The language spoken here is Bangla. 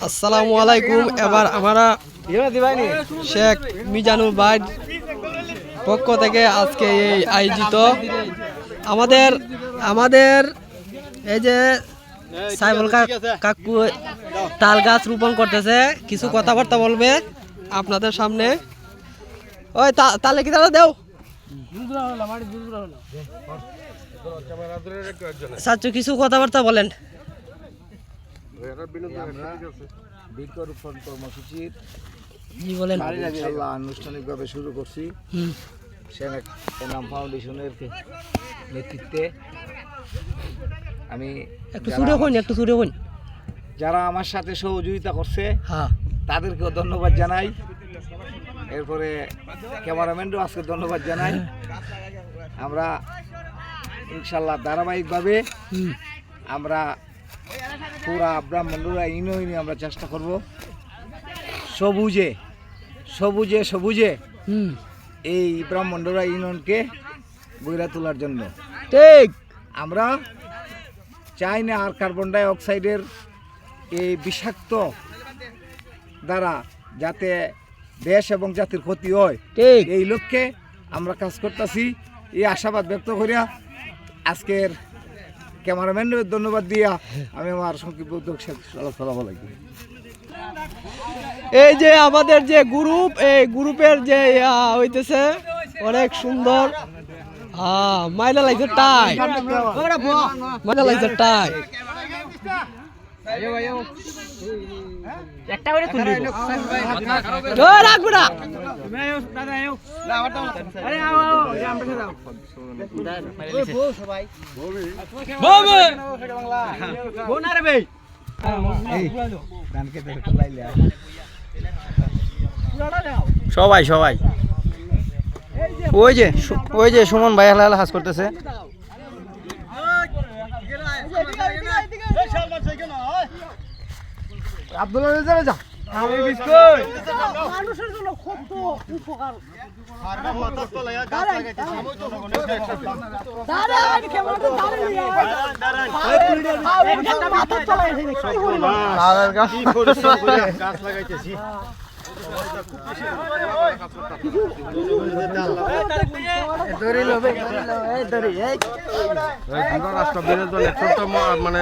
আসসালামু আলাইকুম। এবার আমরা শেখ মিজানুর ভাই পক্ষ থেকে আজকে এই আয়োজিত আমাদের এই যে সাইবুল কাকু তাল গাছ রোপণ করতেছে, কিছু কথাবার্তা বলবে আপনাদের সামনে। ওই তালে কি তারা দেও সাচ্চু, কিছু কথাবার্তা বলেন। বৃক্ষরোপণ কর্মসূচির আনুষ্ঠানিকভাবে শুরু করছি সেনাম ফাউন্ডেশনের নেতৃত্বে। আমি যারা আমার সাথে সহযোগিতা করছে তাদেরকেও ধন্যবাদ জানাই। এরপরে ক্যামেরাম্যানও আজকে ধন্যবাদ জানাই। আমরা ইনশাল্লাহ ধারাবাহিকভাবে আমরা পুরা ব্রাহ্মণরা ইউনিয়নে আমরা চেষ্টা করব সবুজে সবুজে সবুজে এই ব্রাহ্মণরা ইউনিয়নকে গড়ে তোলার জন্য। ঠিক, আমরা চাই না আর কার্বন ডাই অক্সাইডের এই বিষাক্ত দ্বারা যাতে দেশ এবং জাতির ক্ষতি হয়, ঠিক এই লক্ষ্যে আমরা কাজ করতেছি। এই আশাবাদ ব্যক্ত করিয়া আজকের ক্যামেরাম্যানের ধন্যবাদ দিয়া আমি আমার সংক্ষিপ্ত উদ্যোগ চলাচলা বলাই। এই যে আমাদের যে গ্রুপ, এই গ্রুপের যে হইতেছে অনেক সুন্দর মাইনা লাগছে টাই, মাইনা লাগছে টাই। একটা করে তুলবি রাখবো না। সবাই সবাই ওই যে সুমন ভাই হাল হাস করতেছে। মানুষের জন্য কত উপকার। রাষ্ট্র বিরোধী মানে